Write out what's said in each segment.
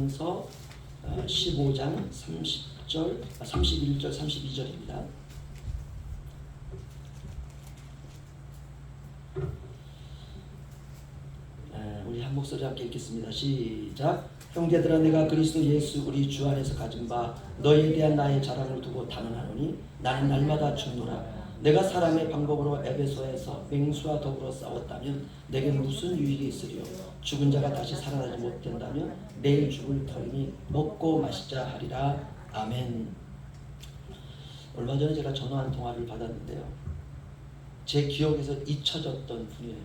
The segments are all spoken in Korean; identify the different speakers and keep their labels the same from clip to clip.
Speaker 1: 서 15장 30절, 31절, 32절입니다. 우리 한 목소리 함께 읽겠습니다. 시작. 형제들아, 내가 그리스도 예수 우리 주 안에서 가진 바 너희에 대한 나의 자랑을 두고 단언하노니 나는 날마다 죽노라. 내가 사람의 방법으로 에베소에서 맹수와 더불어 싸웠다면 내게 무슨 유익이 있으리요? 죽은 자가 다시 살아나지 못된다면 내일 죽을 터이니 먹고 마시자 하리라. 아멘. 얼마 전에 제가 전화 한 통화를 받았는데요, 제 기억에서 잊혀졌던 분이에요.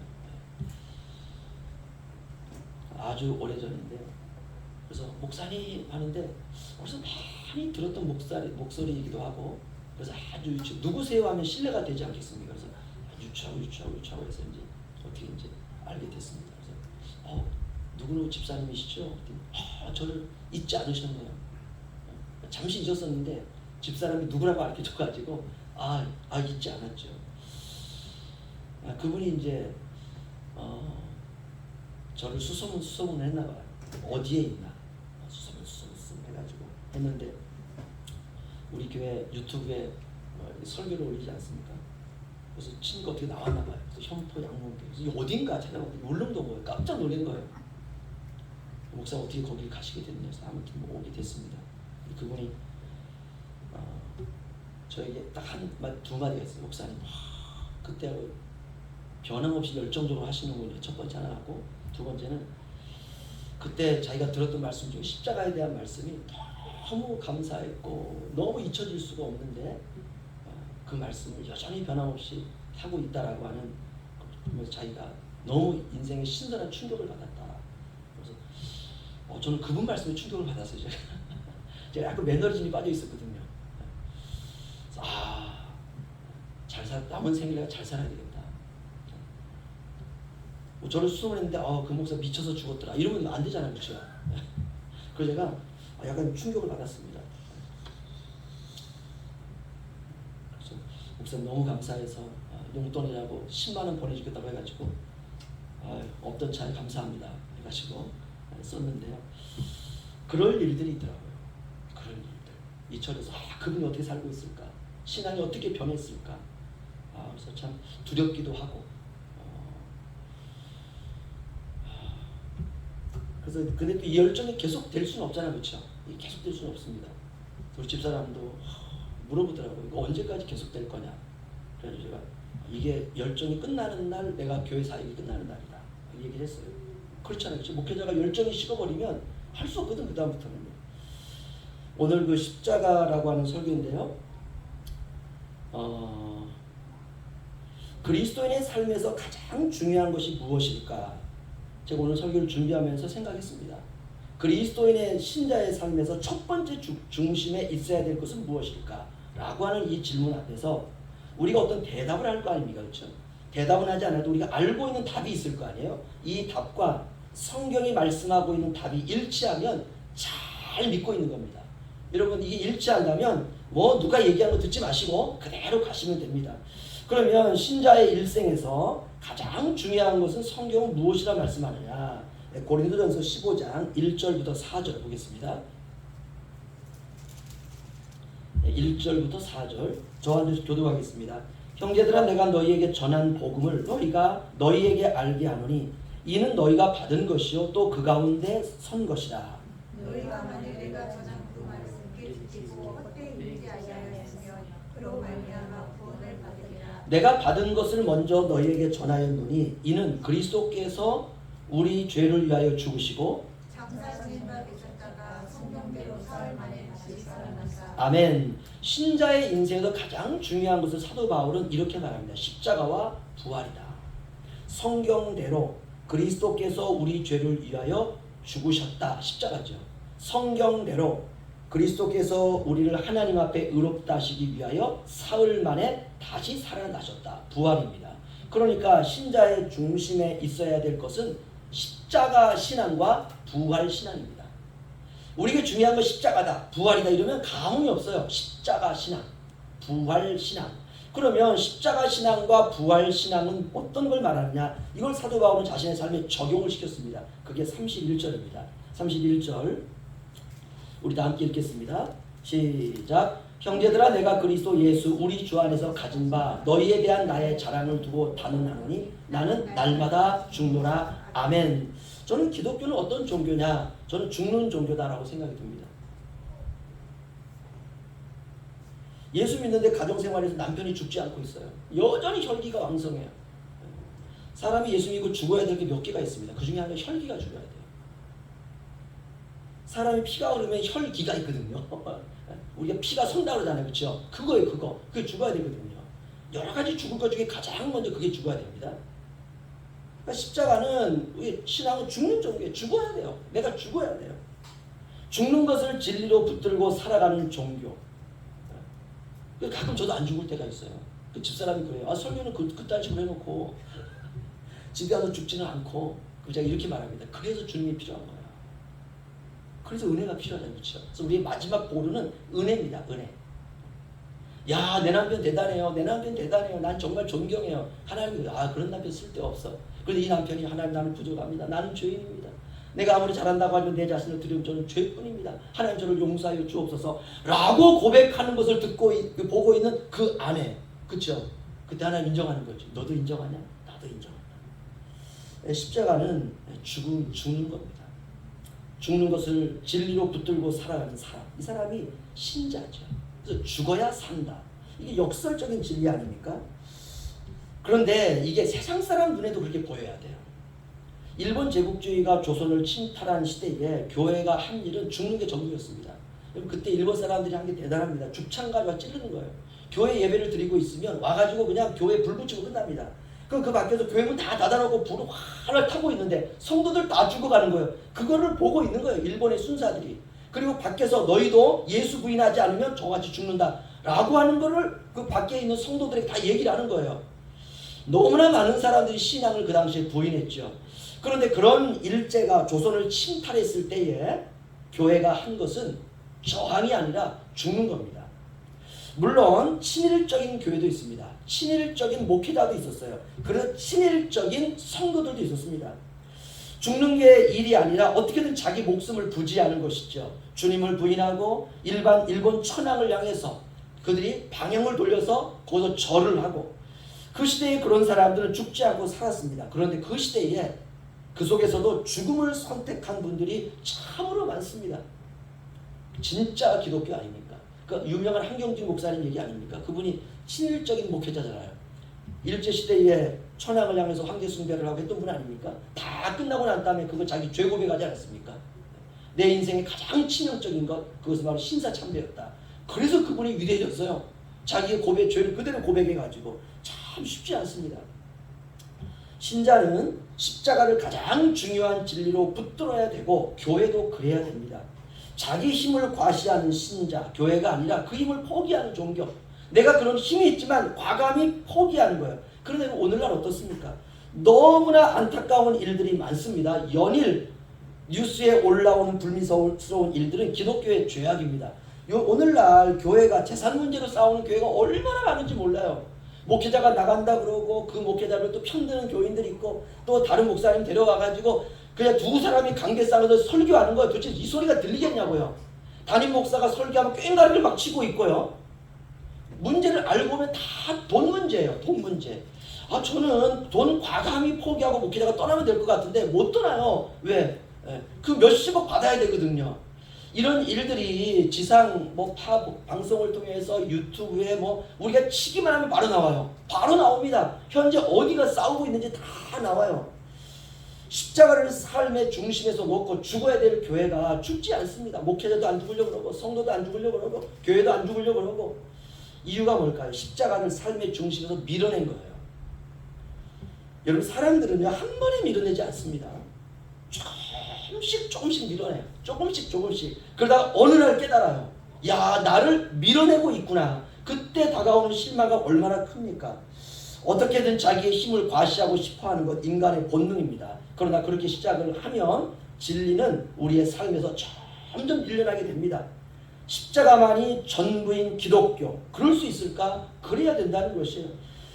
Speaker 1: 아주 오래전인데요. 그래서 목사님 하는데 어디서 많이 들었던 목소리이기도 하고, 그래서 아주 누구세요 하면 신뢰가 되지 않겠습니까? 그래서 유추하고 해서 이제 어떻게 이제 알게 됐습니다. 그래서 누구누구 집사님이시죠? 저를 잊지 않으셨네요. 잠시 잊었었는데 집사람이 누구라고 알려줘가지고 잊지 않았죠. 그분이 이제 저를 수소문 했나봐요. 어디에 있나 수소문 해가지고 했는데, 우리 교회 유튜브에 설교를 올리지 않습니까? 그래서 친구가 어떻게 나왔나봐요. 그래서 형포 양목교, 그래서 어딘가 찾아보고 울릉도인 거예요. 깜짝 놀란 거예요. 목사 어떻게 거길 가시게 됐냐 해서 아무튼 오게 됐습니다. 그분이 저에게 딱 두 마디가 있어요. 목사님, 그때 변함없이 열정적으로 하시는군요. 첫 번째 하나 하고, 두 번째는 그때 자기가 들었던 말씀 중에 십자가에 대한 말씀이 너무 감사했고 너무 잊혀질 수가 없는데 그 말씀을 여전히 변함없이 하고 있다라고 하는, 그러면서 자기가 너무 인생에 신선한 충격을 받았다. 그래서 저는 그분 말씀에 충격을 받았어요. 제가 약간 매너리즘이 빠져 있었거든요. 그래서 남은 생을 내가 잘 살아야 되겠다. 저를 수소문했는데 그 목사 미쳐서 죽었더라 이러면 안 되잖아요, 그렇죠? 그래서 제가 약간 충격을 받았습니다. 그래서 목사 너무 감사해서 용돈이라고 10만 원 보내주겠다고 해가지고 없던 차에 감사합니다 해가지고 썼는데요. 그럴 일들이 있더라고요. 그런 일들 잊혀져서 그분이 어떻게 살고 있을까, 신앙이 어떻게 변했을까, 그래서 참 두렵기도 하고. 그래서 근데 또 이 열정이 계속 될 수는 없잖아요, 그렇죠? 계속 될 수는 없습니다. 우리 집사람도 물어보더라고요. 이거 언제까지 계속 될 거냐? 그래서 제가 이게 열정이 끝나는 날 내가 교회 사역이 끝나는 날이다 얘기를 했어요. 그렇잖아요, 그렇죠? 목회자가 열정이 식어버리면 할 수 없거든, 그 다음부터는. 오늘 그 십자가라고 하는 설교인데요, 그리스도인의 삶에서 가장 중요한 것이 무엇일까? 제가 오늘 설교를 준비하면서 생각했습니다. 그리스도인의 신자의 삶에서 첫 번째 중심에 있어야 될 것은 무엇일까? 라고 하는 이 질문 앞에서 우리가 어떤 대답을 할 거 아닙니까? 그렇죠? 대답은 하지 않아도 우리가 알고 있는 답이 있을 거 아니에요? 이 답과 성경이 말씀하고 있는 답이 일치하면 잘 믿고 있는 겁니다. 여러분, 이게 일치한다면 누가 얘기한 거 듣지 마시고 그대로 가시면 됩니다. 그러면 신자의 일생에서 가장 중요한 것은 성경은 무엇이라 말씀하느냐? 고린도전서 15장 1절부터 4절 보겠습니다. 1절부터 4절 저와 교독하겠습니다. 형제들아, 내가 너희에게 전한 복음을 너희가 너희에게 알게 하노니 이는 너희가 받은 것이요 또 그 가운데 선 것이라.
Speaker 2: 너희가 만일 내가 전한 그 말씀을 지키고 헛되이 믿지 아니하였으면 그로 말미암아 구원을 받으리라.
Speaker 1: 내가 받은 것을 먼저 너희에게 전하였노니 이는 그리스도께서 우리 죄를 위하여 죽으시고
Speaker 2: 장사신바 되셨다가 성령대로 사흘 만에 다시 살아나사.
Speaker 1: 아멘. 신자의 인생에서 가장 중요한 것을 사도 바울은 이렇게 말합니다. 십자가와 부활이다. 성경대로 그리스도께서 우리 죄를 위하여 죽으셨다. 십자가죠. 성경대로 그리스도께서 우리를 하나님 앞에 의롭다 하시기 위하여 사흘 만에 다시 살아나셨다. 부활입니다. 그러니까 신자의 중심에 있어야 될 것은 십자가 신앙과 부활 신앙입니다. 우리에게 중요한 건 십자가다, 부활이다 이러면 감흥이 없어요. 십자가 신앙, 부활 신앙. 그러면 십자가 신앙과 부활 신앙은 어떤 걸 말하느냐? 이걸 사도 바울은 자신의 삶에 적용을 시켰습니다. 그게 31절입니다. 31절 우리 다 함께 읽겠습니다. 시작. 형제들아 내가 그리스도 예수 우리 주 안에서 가진 바 너희에 대한 나의 자랑을 두고 단언하노니 나는 날마다 죽노라. 아멘. 저는 기독교는 어떤 종교냐? 저는 죽는 종교다라고 생각이 듭니다. 예수 믿는데 가정생활에서 남편이 죽지 않고 있어요. 여전히 혈기가 왕성해요. 사람이 예수 믿고 죽어야 될 게 몇 개가 있습니다. 그 중에 하나가 혈기가 죽어야 돼요. 사람이 피가 흐르면 혈기가 있거든요. 우리가 피가 선다 그러잖아요. 그렇죠? 그거예요. 그게 죽어야 되거든요. 여러 가지 죽을 것 중에 가장 먼저 그게 죽어야 됩니다. 그러니까 십자가는 우리 신앙은 죽는 종교예요. 죽어야 돼요. 내가 죽어야 돼요. 죽는 것을 진리로 붙들고 살아가는 종교. 가끔 저도 안 죽을 때가 있어요. 그 집사람이 그래요. 설교는 그딴 식으로 해놓고 집에 가서 죽지는 않고 제가 이렇게 말합니다. 그래서 주님이 필요한 거예요. 그래서 은혜가 필요하다는 거죠. 그래서 우리의 마지막 보루는 은혜입니다. 은혜. 야, 내 남편 대단해요. 내 남편 대단해요. 난 정말 존경해요. 하나님이 그런 남편 쓸데없어. 그런데 이 남편이 하나님 나는 부족합니다. 나는 죄인입니다. 내가 아무리 잘한다고 하면 내 자신을 들이면 저는 죄뿐입니다. 하나님 저를 용서하여 주옵소서 라고 고백하는 것을 보고 있는 그 안에, 그렇죠? 그때 하나님 인정하는 거죠. 너도 인정하냐? 나도 인정한다. 십자가는 죽는 겁니다. 죽는 것을 진리로 붙들고 살아가는 사람, 이 사람이 신자죠. 그래서 죽어야 산다. 이게 역설적인 진리 아닙니까? 그런데 이게 세상 사람 눈에도 그렇게 보여야 돼요. 일본 제국주의가 조선을 침탈한 시대에 교회가 한 일은 죽는 게 전부였습니다. 그때 일본 사람들이 한 게 대단합니다. 죽창 가지고 찌르는 거예요. 교회 예배를 드리고 있으면 와가지고 그냥 교회 불 붙이고 끝납니다. 그럼 그 밖에서 교회문 다 닫아놓고 불을 활활 타고 있는데 성도들 다 죽어가는 거예요. 그거를 보고 있는 거예요. 일본의 순사들이. 그리고 밖에서 너희도 예수 부인하지 않으면 저같이 죽는다 라고 하는 거를 그 밖에 있는 성도들에게 다 얘기를 하는 거예요. 너무나 많은 사람들이 신앙을 그 당시에 부인했죠. 그런데 그런 일제가 조선을 침탈했을 때에 교회가 한 것은 저항이 아니라 죽는 겁니다. 물론 친일적인 교회도 있습니다. 친일적인 목회자도 있었어요. 그래서 친일적인 성도들도 있었습니다. 죽는 게 일이 아니라 어떻게든 자기 목숨을 부지하는 것이죠. 주님을 부인하고 일본 천황을 향해서 그들이 방향을 돌려서 거기서 절을 하고, 그 시대에 그런 사람들은 죽지 않고 살았습니다. 그런데 그 시대에 그 속에서도 죽음을 선택한 분들이 참으로 많습니다. 진짜 기독교 아닙니까? 그 유명한 한경진 목사님 얘기 아닙니까? 그분이 친일적인 목회자잖아요. 일제시대에 천황을 향해서 황제 숭배를 하고 했던 분 아닙니까? 다 끝나고 난 다음에 그거 자기 죄 고백하지 않았습니까? 내 인생의 가장 치명적인 것, 그것은 바로 신사참배였다. 그래서 그분이 위대해졌어요. 자기의 죄를 그대로 고백해가지고. 참 쉽지 않습니다. 신자는 십자가를 가장 중요한 진리로 붙들어야 되고 교회도 그래야 됩니다. 자기 힘을 과시하는 신자, 교회가 아니라 그 힘을 포기하는 종교. 내가 그런 힘이 있지만 과감히 포기하는 거예요. 그런데 오늘날 어떻습니까? 너무나 안타까운 일들이 많습니다. 연일 뉴스에 올라오는 불미스러운 일들은 기독교의 죄악입니다. 오늘날 교회가 재산 문제로 싸우는 교회가 얼마나 많은지 몰라요. 목회자가 나간다 그러고 그 목회자를 또 편드는 교인들이 있고 또 다른 목사님 데려와가지고 그냥 두 사람이 관계 싸워서 설교하는 거예요. 도대체 이 소리가 들리겠냐고요. 담임 목사가 설교하면 꽹가리를 막 치고 있고요. 문제를 알고 보면 다 돈 문제예요. 돈 문제. 저는 돈 과감히 포기하고 목회자가 떠나면 될 것 같은데 못 떠나요. 왜? 그 몇십억 받아야 되거든요. 이런 일들이 지상 방송을 통해서 유튜브에 우리가 치기만 하면 바로 나와요. 바로 나옵니다. 현재 어디가 싸우고 있는지 다 나와요. 십자가를 삶의 중심에서 놓고 죽어야 될 교회가 죽지 않습니다. 목회자도 안 죽으려고 그러고 성도도 안 죽으려고 그러고 교회도 안 죽으려고 그러고. 이유가 뭘까요? 십자가를 삶의 중심에서 밀어낸 거예요. 여러분, 사람들은요 한 번에 밀어내지 않습니다. 조금씩 밀어내요. 조금씩. 그러다가 어느 날 깨달아요. 야, 나를 밀어내고 있구나. 그때 다가오는 실망감 얼마나 큽니까? 어떻게든 자기의 힘을 과시하고 싶어하는 것 인간의 본능입니다. 그러나 그렇게 시작을 하면 진리는 우리의 삶에서 점점 밀려나게 됩니다. 십자가만이 전부인 기독교, 그럴 수 있을까? 그래야 된다는 것이에요.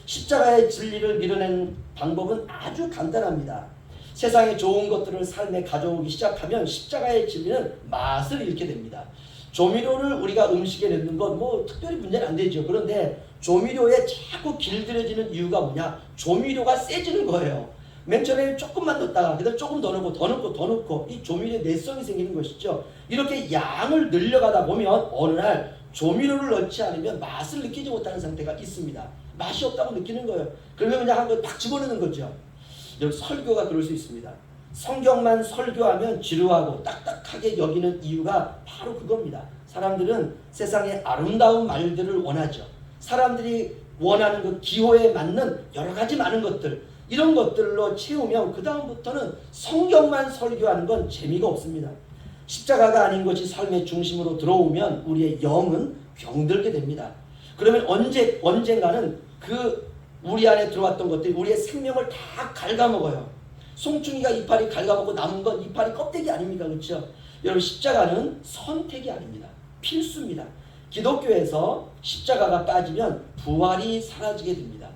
Speaker 1: 십자가의 진리를 밀어내는 방법은 아주 간단합니다. 세상의 좋은 것들을 삶에 가져오기 시작하면 십자가의 진리는 맛을 잃게 됩니다. 조미료를 우리가 음식에 넣는 건 뭐 특별히 문제는 안 되죠. 그런데 조미료에 자꾸 길들여지는 이유가 뭐냐? 조미료가 세지는 거예요. 맨 처음에 조금만 넣었다가 그다음 조금 더 넣고 더 넣고 더 넣고 이 조미료의 내성이 생기는 것이죠. 이렇게 양을 늘려가다 보면 어느 날 조미료를 넣지 않으면 맛을 느끼지 못하는 상태가 있습니다. 맛이 없다고 느끼는 거예요. 그러면 그냥 한번 딱 집어넣는 거죠. 여기 설교가 그럴 수 있습니다. 성경만 설교하면 지루하고 딱딱하게 여기는 이유가 바로 그겁니다. 사람들은 세상의 아름다운 말들을 원하죠. 사람들이 원하는 그 기호에 맞는 여러 가지 많은 것들, 이런 것들로 채우면 그 다음부터는 성경만 설교하는 건 재미가 없습니다. 십자가가 아닌 것이 삶의 중심으로 들어오면 우리의 영은 병들게 됩니다. 그러면 언젠가는 그 우리 안에 들어왔던 것들이 우리의 생명을 다 갉아먹어요. 송충이가 이파리 갉아먹고 남은 건 이파리 껍데기 아닙니까? 그렇죠? 여러분, 십자가는 선택이 아닙니다. 필수입니다. 기독교에서 십자가가 빠지면 부활이 사라지게 됩니다.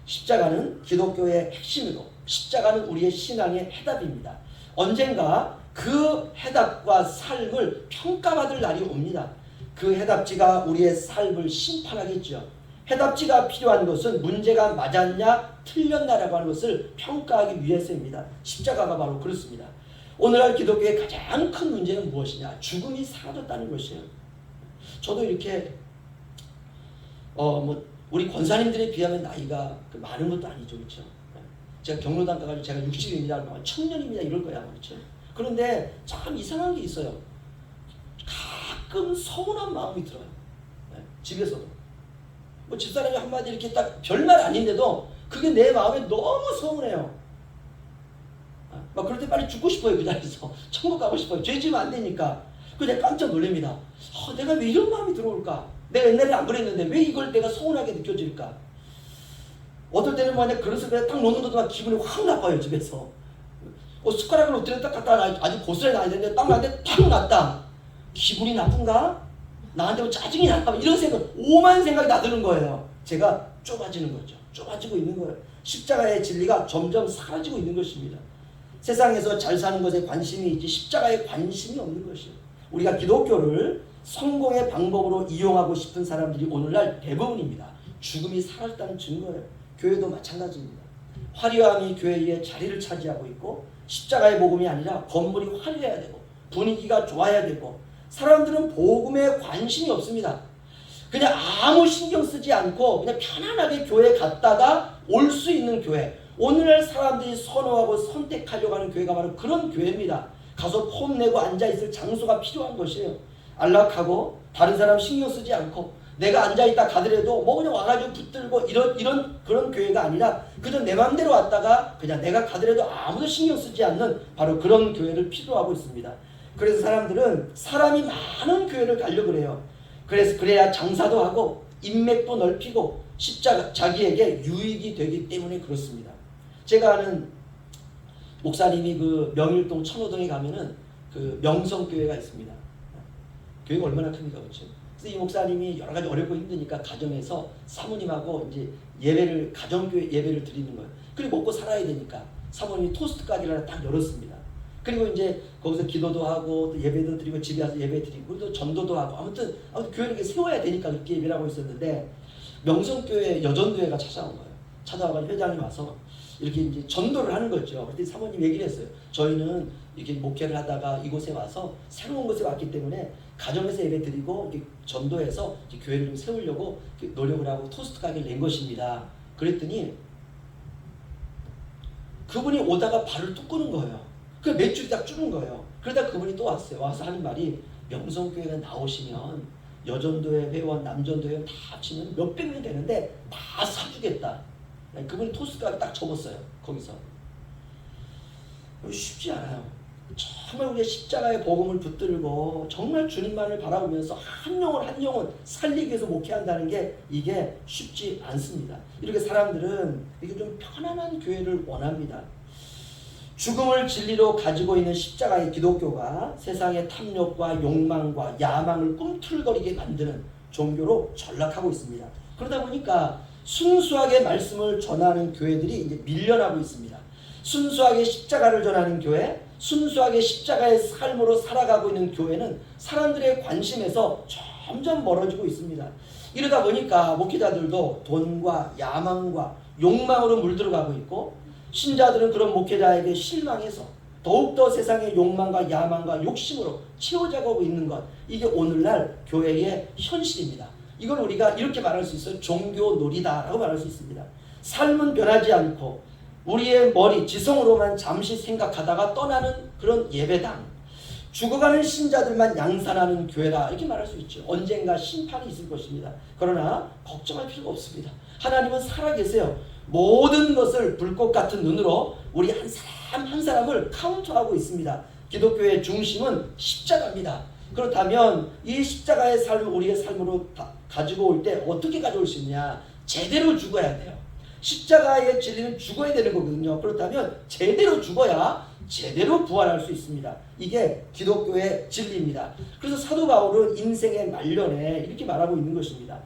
Speaker 1: 십자가는 기독교의 핵심이고 십자가는 우리의 신앙의 해답입니다. 언젠가 그 해답과 삶을 평가받을 날이 옵니다. 그 해답지가 우리의 삶을 심판하겠죠. 해답지가 필요한 것은 문제가 맞았냐 틀렸냐라고 하는 것을 평가하기 위해서입니다. 십자가가 바로 그렇습니다. 오늘날 기독교의 가장 큰 문제는 무엇이냐? 죽음이 사라졌다는 것이에요. 저도 이렇게 우리 권사님들에 비하면 나이가 많은 것도 아니죠, 그렇죠? 제가 경로당 가가지고 제가 60입니다, 청년입니다 이럴 거야, 그렇죠? 그런데 참 이상한 게 있어요. 가끔 서운한 마음이 들어요. 집에서도. 뭐 집사람이 한마디 이렇게 딱 별말 아닌데도 그게 내 마음에 너무 서운해요. 막 그럴 때 빨리 죽고 싶어요. 그 자리에서 천국 가고 싶어요. 죄 지으면 안 되니까. 그래서 내가 깜짝 놀랍니다. 내가 왜 이런 마음이 들어올까? 내가 옛날에 안 그랬는데 왜 이걸 내가 서운하게 느껴질까? 어떨 때는 만약 그릇을 딱 놓는 것도 막 기분이 확 나빠요. 집에서 숟가락을 엎드려 딱 갖다 아주 고스란히 놔야 되는데 딱 놨는데 탁 놨다. 기분이 나쁜가? 나한테 뭐 짜증이 날까? 이런 생각, 오만 생각이 나드는 거예요. 제가 좁아지는 거죠. 좁아지고 있는 거예요. 십자가의 진리가 점점 사라지고 있는 것입니다. 세상에서 잘 사는 것에 관심이 있지 십자가에 관심이 없는 것이에요. 우리가 기독교를 성공의 방법으로 이용하고 싶은 사람들이 오늘날 대부분입니다. 죽음이 사라졌다는 증거예요. 교회도 마찬가지입니다. 화려함이 교회에 자리를 차지하고 있고 십자가의 복음이 아니라 건물이 화려해야 되고 분위기가 좋아야 되고 사람들은 복음에 관심이 없습니다. 그냥 아무 신경 쓰지 않고 그냥 편안하게 교회 갔다가 올 수 있는 교회. 오늘날 사람들이 선호하고 선택하려고 하는 교회가 바로 그런 교회입니다. 가서 폼 내고 앉아있을 장소가 필요한 것이에요. 안락하고 다른 사람 신경 쓰지 않고 내가 앉아있다 가더라도 뭐 그냥 와가지고 붙들고 이런 그런 교회가 아니라 그저 내 맘대로 왔다가 그냥 내가 가더라도 아무도 신경 쓰지 않는 바로 그런 교회를 필요하고 있습니다. 그래서 사람들은 사람이 많은 교회를 가려고 그래요. 그래야 장사도 하고 인맥도 넓히고 자기에게 유익이 되기 때문에 그렇습니다. 제가 아는 목사님이 그 명일동 천호동에 가면은 그 명성교회가 있습니다. 교회가 얼마나 큽니까, 그렇죠? 그래서 이 목사님이 여러 가지 어렵고 힘드니까 가정에서 사모님하고 이제 가정교회 예배를 드리는 거예요. 그리고 먹고 살아야 되니까 사모님이 토스트 가게를 딱 열었습니다. 그리고 이제 거기서 기도도 하고 또 예배도 드리고 집에 와서 예배 드리고 또 전도도 하고 아무튼 교회를 이렇게 세워야 되니까 그렇게 예배를 하고 있었는데 명성교회 여전도회가 찾아온 거예요. 찾아와가지고 회장이 와서 이렇게 이제 전도를 하는 거죠. 그때 사모님 얘기를 했어요. 저희는 이렇게 목회를 하다가 이곳에 와서 새로운 곳에 왔기 때문에 가정에서 예배 드리고 이렇게 전도해서 이렇게 교회를 좀 세우려고 이렇게 노력을 하고 토스트 가게를 낸 것입니다. 그랬더니 그분이 오다가 발을 뚝 끄는 거예요. 그 몇 줄이 딱 주는 거예요. 그러다 그분이 또 왔어요. 와서 하는 말이 명성교회에 나오시면 여전도회 회원, 남전도회 회원 다 합치면 몇백 명이 되는데 다 사주겠다. 그분이 토스트가 딱 접었어요. 거기서. 쉽지 않아요. 정말 우리가 십자가의 복음을 붙들고 정말 주님만을 바라보면서 한 영혼 살리기 위해서 목회한다는 게 이게 쉽지 않습니다. 이렇게 사람들은 이게 좀 편안한 교회를 원합니다. 죽음을 진리로 가지고 있는 십자가의 기독교가 세상의 탐욕과 욕망과 야망을 꿈틀거리게 만드는 종교로 전락하고 있습니다. 그러다 보니까 순수하게 말씀을 전하는 교회들이 이제 밀려나고 있습니다. 순수하게 십자가를 전하는 교회, 순수하게 십자가의 삶으로 살아가고 있는 교회는 사람들의 관심에서 점점 멀어지고 있습니다. 이러다 보니까 목회자들도 돈과 야망과 욕망으로 물들어가고 있고, 신자들은 그런 목회자에게 실망해서 더욱더 세상의 욕망과 야망과 욕심으로 채워져가고 있는 것, 이게 오늘날 교회의 현실입니다. 이걸 우리가 이렇게 말할 수 있어요. 종교놀이다라고 말할 수 있습니다. 삶은 변하지 않고 우리의 머리, 지성으로만 잠시 생각하다가 떠나는 그런 예배당, 죽어가는 신자들만 양산하는 교회라, 이렇게 말할 수 있죠. 언젠가 심판이 있을 것입니다. 그러나 걱정할 필요가 없습니다. 하나님은 살아계세요. 모든 것을 불꽃 같은 눈으로 우리 한 사람 한 사람을 카운트하고 있습니다. 기독교의 중심은 십자가입니다. 그렇다면 이 십자가의 삶을 우리의 삶으로 가지고 올 때 어떻게 가져올 수 있냐? 제대로 죽어야 돼요. 십자가의 진리는 죽어야 되는 거거든요. 그렇다면 제대로 죽어야 제대로 부활할 수 있습니다. 이게 기독교의 진리입니다. 그래서 사도 바울은 인생의 말년에 이렇게 말하고 있는 것입니다.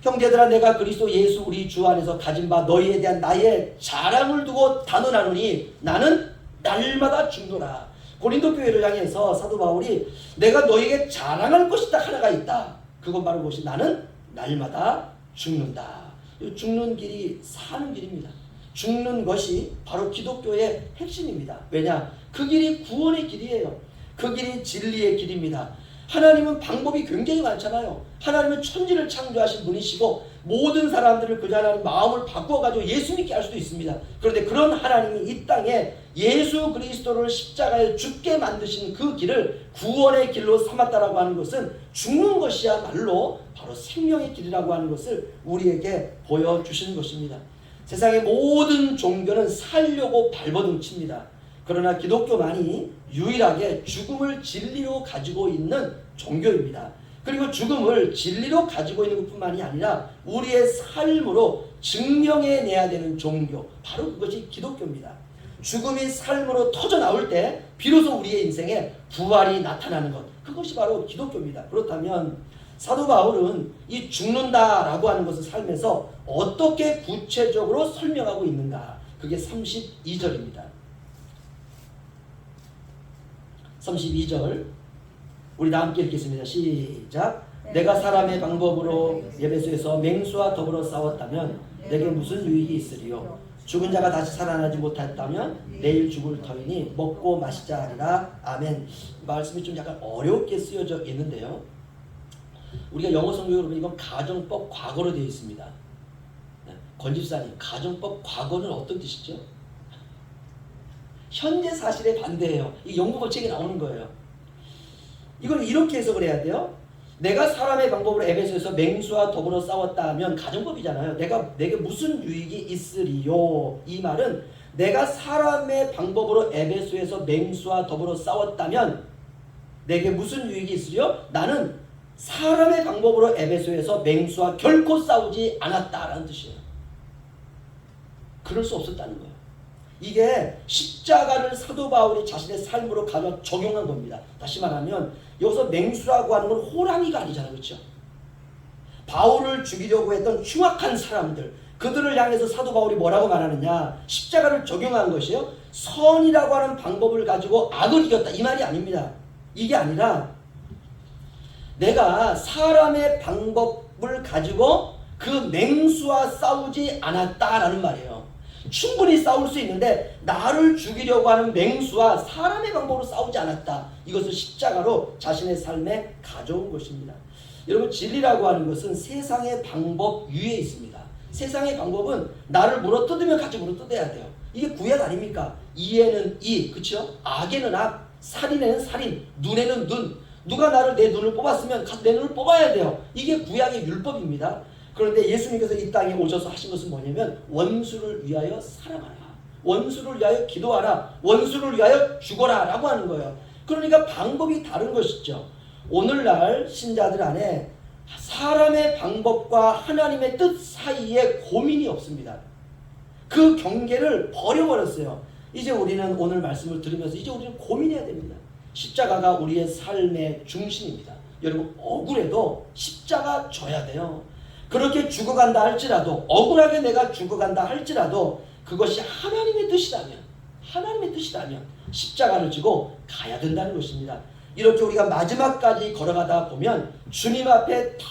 Speaker 1: 형제들아, 내가 그리스도 예수 우리 주 안에서 가진 바 너희에 대한 나의 자랑을 두고 단언하노니 나는 날마다 죽노라. 고린도 교회를 향해서 사도 바울이 내가 너희에게 자랑할 것이 딱 하나가 있다. 그건 바로 무엇이? 나는 날마다 죽는다. 죽는 길이 사는 길입니다. 죽는 것이 바로 기독교의 핵심입니다. 왜냐? 그 길이 구원의 길이에요. 그 길이 진리의 길입니다. 하나님은 방법이 굉장히 많잖아요. 하나님은 천지를 창조하신 분이시고 모든 사람들을 그 하나님 마음을 바꾸어가지고 예수 믿게 할 수도 있습니다. 그런데 그런 하나님이 이 땅에 예수 그리스도를 십자가에 죽게 만드신 그 길을 구원의 길로 삼았다라고 하는 것은 죽는 것이야말로 바로 생명의 길이라고 하는 것을 우리에게 보여주시는 것입니다. 세상의 모든 종교는 살려고 발버둥칩니다. 그러나 기독교만이 유일하게 죽음을 진리로 가지고 있는 종교입니다. 그리고 죽음을 진리로 가지고 있는 것뿐만이 아니라 우리의 삶으로 증명해내야 되는 종교, 바로 그것이 기독교입니다. 죽음이 삶으로 터져나올 때 비로소 우리의 인생에 부활이 나타나는 것, 그것이 바로 기독교입니다. 그렇다면 사도 바울은 이 죽는다라고 하는 것을 삶에서 어떻게 구체적으로 설명하고 있는가? 그게 32절입니다. 32절 우리 다 함께 읽겠습니다. 시작. 내가 사람의 방법으로 에베소에서 맹수와 더불어 싸웠다면 내게 무슨 유익이 있으리요? 죽은 자가 다시 살아나지 못했다면 내일 죽을 터이니 먹고 마시자 하리라. 아멘. 말씀이 좀 약간 어렵게 쓰여져 있는데요, 우리가 영어 성경으로 보면 이건 가정법 과거로 되어 있습니다. 권집사님, 가정법 과거는 어떤 뜻이죠? 현재 사실에 반대해요. 이 영국어책에 나오는 거예요. 이걸 이렇게 해석을 해야 돼요. 내가 사람의 방법으로 에베소에서 맹수와 더불어 싸웠다 하면 가정법이잖아요. 내게 무슨 유익이 있으리요? 이 말은 내가 사람의 방법으로 에베소에서 맹수와 더불어 싸웠다면 내게 무슨 유익이 있으리요? 나는 사람의 방법으로 에베소에서 맹수와 결코 싸우지 않았다라는 뜻이에요. 그럴 수 없었다는 거예요. 이게 십자가를 사도 바울이 자신의 삶으로 가져 적용한 겁니다. 다시 말하면 여기서 맹수라고 하는 건 호랑이가 아니잖아요. 그렇죠? 바울을 죽이려고 했던 흉악한 사람들, 그들을 향해서 사도 바울이 뭐라고 말하느냐? 십자가를 적용한 것이요, 선이라고 하는 방법을 가지고 악을 이겼다, 이 말이 아닙니다. 이게 아니라 내가 사람의 방법을 가지고 그 맹수와 싸우지 않았다라는 말이에요. 충분히 싸울 수 있는데 나를 죽이려고 하는 맹수와 사람의 방법으로 싸우지 않았다. 이것을 십자가로 자신의 삶에 가져온 것입니다. 여러분, 진리라고 하는 것은 세상의 방법 위에 있습니다. 세상의 방법은 나를 물어뜯으면 같이 물어뜯어야 돼요. 이게 구약 아닙니까? 이에는 이, 그렇죠? 악에는 악, 살인에는 살인, 눈에는 눈. 누가 나를 내 눈을 뽑았으면 내 눈을 뽑아야 돼요. 이게 구약의 율법입니다. 그런데 예수님께서 이 땅에 오셔서 하신 것은 뭐냐면 원수를 위하여 살아가라, 원수를 위하여 기도하라, 원수를 위하여 죽어라 라고 하는 거예요. 그러니까 방법이 다른 것이죠. 오늘날 신자들 안에 사람의 방법과 하나님의 뜻 사이에 고민이 없습니다. 그 경계를 버려버렸어요. 이제 우리는 오늘 말씀을 들으면서 이제 우리는 고민해야 됩니다. 십자가가 우리의 삶의 중심입니다. 여러분, 억울해도 십자가 져야 돼요. 그렇게 죽어간다 할지라도, 억울하게 내가 죽어간다 할지라도 그것이 하나님의 뜻이라면, 하나님의 뜻이라면 십자가를 지고 가야 된다는 것입니다. 이렇게 우리가 마지막까지 걸어가다 보면 주님 앞에 딱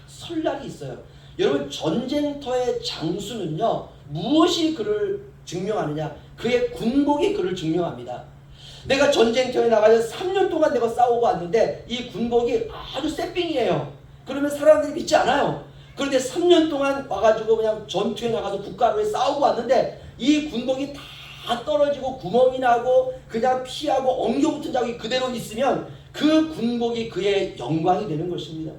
Speaker 1: 설 날이 있어요. 여러분, 전쟁터의 장수는요, 무엇이 그를 증명하느냐? 그의 군복이 그를 증명합니다. 내가 전쟁터에 나가서 3년 동안 내가 싸우고 왔는데 이 군복이 아주 쎄삥이에요. 그러면 사람들이 믿지 않아요. 그런데 3년 동안 와가지고 그냥 전투에 나가서 국가로에 싸우고 왔는데 이 군복이 다 떨어지고 구멍이 나고 그냥 피하고 엉겨붙은 자국이 그대로 있으면 그 군복이 그의 영광이 되는 것입니다.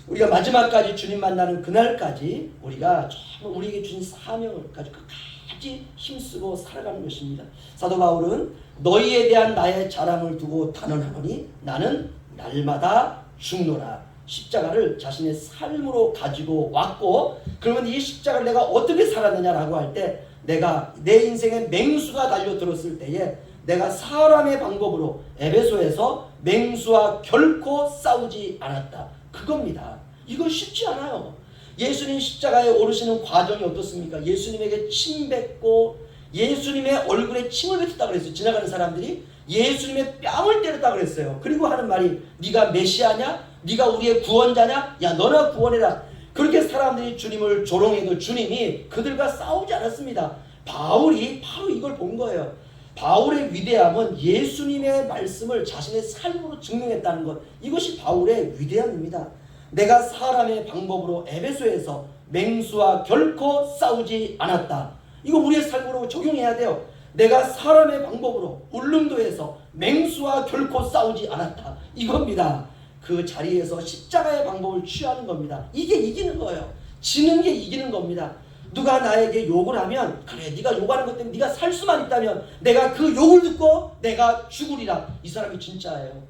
Speaker 1: 우리가 마지막까지 주님 만나는 그날까지 우리가 정말 우리에게 주신 사명을 가지고 끝까지 힘쓰고 살아가는 것입니다. 사도 바울은 너희에 대한 나의 자랑을 두고 단언하노니 나는 날마다 죽노라. 십자가를 자신의 삶으로 가지고 왔고, 그러면 이 십자가를 내가 어떻게 살았느냐라고 할 때, 내가 내 인생에 맹수가 달려들었을 때에 내가 사람의 방법으로 에베소에서 맹수와 결코 싸우지 않았다. 그겁니다. 이거 쉽지 않아요. 예수님 십자가에 오르시는 과정이 어떻습니까? 예수님에게 침 뱉고 예수님의 얼굴에 침을 뱉었다 그랬어요. 지나가는 사람들이 예수님의 뺨을 때렸다 그랬어요. 그리고 하는 말이 네가 메시아냐? 네가 우리의 구원자냐? 야, 너나 구원해라. 그렇게 사람들이 주님을 조롱해도 주님이 그들과 싸우지 않았습니다. 바울이 바로 이걸 본 거예요. 바울의 위대함은 예수님의 말씀을 자신의 삶으로 증명했다는 것, 이것이 바울의 위대함입니다. 내가 사람의 방법으로 에베소에서 맹수와 결코 싸우지 않았다. 이거 우리의 삶으로 적용해야 돼요. 내가 사람의 방법으로 울릉도에서 맹수와 결코 싸우지 않았다. 이겁니다. 그 자리에서 십자가의 방법을 취하는 겁니다. 이게 이기는 거예요. 지는 게 이기는 겁니다. 누가 나에게 욕을 하면 그래, 네가 욕하는 것 때문에 네가 살 수만 있다면 내가 그 욕을 듣고 내가 죽으리라. 이 사람이 진짜예요.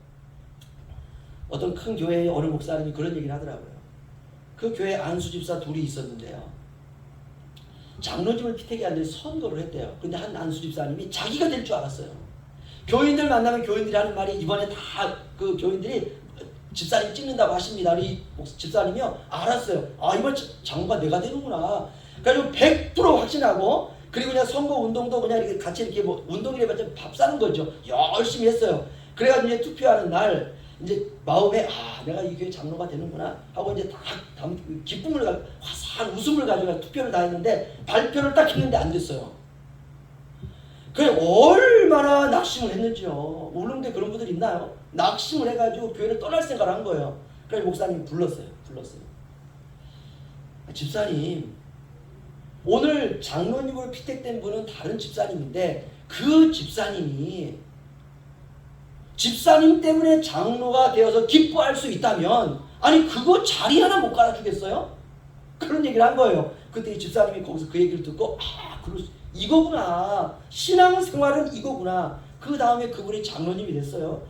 Speaker 1: 어떤 큰 교회의 어느 목사님이 그런 얘기를 하더라고요. 그 교회에 안수 집사 둘이 있었는데요, 장로님을 피택이 안 돼서 선거를 했대요. 근데 한 안수 집사님이 자기가 될 줄 알았어요. 교인들 만나면 교인들이 하는 말이 이번에 다 그 교인들이 집사님 찍는다고 하십니다. 이 집사님이요, 알았어요. 아, 이번 장로가 내가 되는구나. 그래가지고 100% 확신하고, 그리고 그냥 선거 운동도 그냥 이렇게 같이 이렇게 뭐 운동이라 해봤자 밥 사는 거죠. 열심히 했어요. 그래가지고 이제 투표하는 날 이제 마음에 내가 이 교회 장로가 되는구나 하고 이제 다 기쁨을 가지고 화사한 웃음을 가지고 투표를 다 했는데 발표를 딱 했는데 안 됐어요. 그래 얼마나 낙심을 했는지요. 울릉도에 그런 분들 있나요? 낙심을 해가지고 교회를 떠날 생각을 한 거예요. 그래서 목사님 불렀어요. 집사님, 오늘 장로님으로 피택된 분은 다른 집사님인데 그 집사님 때문에 장로가 되어서 기뻐할 수 있다면 아니 그거 자리 하나 못 갈아주겠어요? 그런 얘기를 한 거예요. 그때 이 집사님이 거기서 그 얘기를 듣고 이거구나, 신앙생활은 이거구나. 그 다음에 그분이 장로님이 됐어요.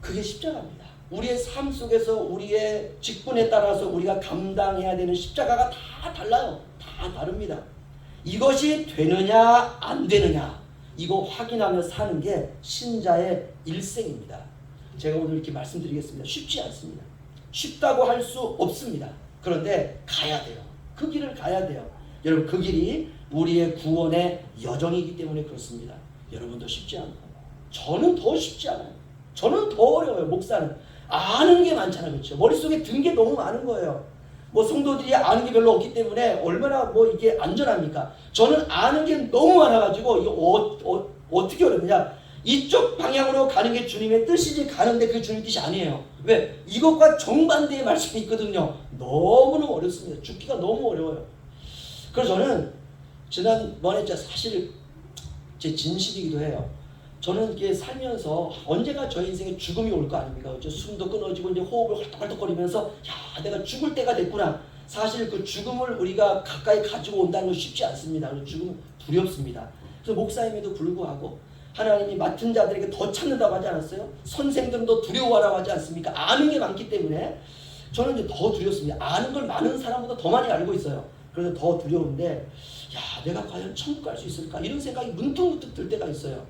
Speaker 1: 그게 십자가입니다. 우리의 삶 속에서 우리의 직분에 따라서 우리가 감당해야 되는 십자가가 다 달라요. 다 다릅니다. 이것이 되느냐 안 되느냐 이거 확인하며 사는 게 신자의 일생입니다. 제가 오늘 이렇게 말씀드리겠습니다. 쉽지 않습니다. 쉽다고 할 수 없습니다. 그런데 가야 돼요. 그 길을 가야 돼요. 여러분, 그 길이 우리의 구원의 여정이기 때문에 그렇습니다. 여러분도 쉽지 않아요. 저는 더 쉽지 않아요. 저는 더 어려워요. 목사는 아는 게 많잖아요. 그렇죠? 머릿속에 든 게 너무 많은 거예요. 뭐 성도들이 아는 게 별로 없기 때문에 얼마나 뭐 이게 안전합니까? 저는 아는 게 너무 많아가지고 이거 어떻게 어렵냐? 이쪽 방향으로 가는 게 주님의 뜻이지 가는데 그게 주님의 뜻이 아니에요. 왜? 이것과 정반대의 말씀이 있거든요. 너무너무 어렵습니다. 죽기가 너무 어려워요. 그래서 저는 지난번에 사실 제 진실이기도 해요. 저는 이게 살면서 언제가 저 인생에 죽음이 올 거 아닙니까? 그렇죠? 숨도 끊어지고 이제 호흡을 헐떡헐떡거리면서 야, 내가 죽을 때가 됐구나. 사실 그 죽음을 우리가 가까이 가지고 온다는 건 쉽지 않습니다. 죽음은 두렵습니다. 그래서 목사임에도 불구하고 하나님이 맡은 자들에게 더 찾는다고 하지 않았어요? 선생들은 더 두려워하라고 하지 않습니까? 아는 게 많기 때문에 저는 이제 더 두렵습니다. 아는 걸 많은 사람보다 더 많이 알고 있어요. 그래서 더 두려운데 야, 내가 과연 천국 갈 수 있을까? 이런 생각이 문득문득 들 때가 있어요.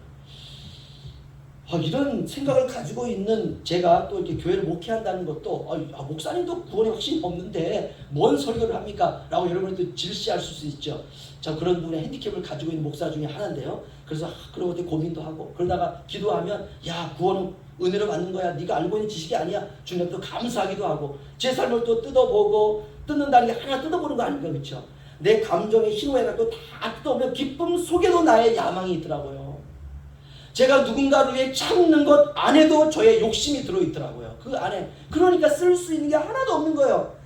Speaker 1: 이런 생각을 가지고 있는 제가 또 이렇게 교회를 목회한다는 것도 목사님도 구원에 확신이 없는데 뭔 설교를 합니까? 라고 여러분이 또 질시할 수 있죠. 저 그런 분의 핸디캡을 가지고 있는 목사 중에 하나인데요. 그래서 그러고 되게 고민도 하고 그러다가 기도하면 야 구원은 은혜로 받는 거야. 네가 알고 있는 지식이 아니야. 주님께 또 감사하기도 하고 제 삶을 또 뜯어보고 뜯는다는 게 하나 뜯어보는 거 아닙니까? 그렇죠? 내 감정의 희노애락도 다 뜯어보면 기쁨 속에도 나의 야망이 있더라고요. 제가 누군가를 위해 참는 것 안에도 저의 욕심이 들어있더라고요. 그 안에. 그러니까 쓸 수 있는 게 하나도 없는 거예요.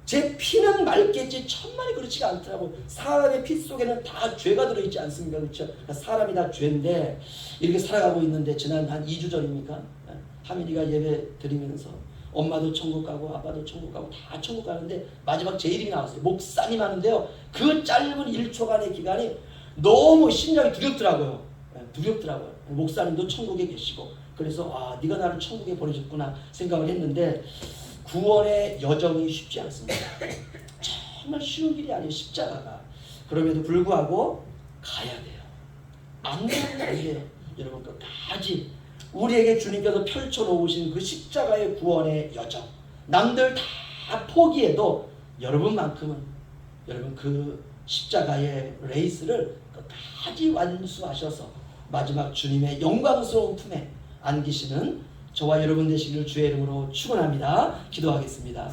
Speaker 1: 제 피는 맑겠지 천만이 그렇지가 않더라고요. 사람의 피 속에는 다 죄가 들어있지 않습니까? 그렇죠? 그러니까 사람이 다 죄인데 이렇게 살아가고 있는데 지난 한 2주 전입니까? 하민이가 예배 드리면서 엄마도 천국 가고 아빠도 천국 가고 다 천국 가는데 마지막 제 이름이 나왔어요. 목사님 하는데요. 그 짧은 1초간의 기간이 너무 심장이 두렵더라고요. 두렵더라고요. 목사님도 천국에 계시고 그래서 아 네가 나를 천국에 보내줬구나 생각을 했는데 구원의 여정이 쉽지 않습니다. 정말 쉬운 길이 아니에요. 십자가가. 그럼에도 불구하고 가야 돼요. 안 가면 안 돼요. 여러분 끝까지 우리에게 주님께서 펼쳐놓으신 그 십자가의 구원의 여정 남들 다 포기해도 여러분만큼은 여러분 그 십자가의 레이스를 끝까지 완수하셔서 마지막 주님의 영광스러운 품에 안기시는 저와 여러분 되시기를 주의 이름으로 축원합니다. 기도하겠습니다.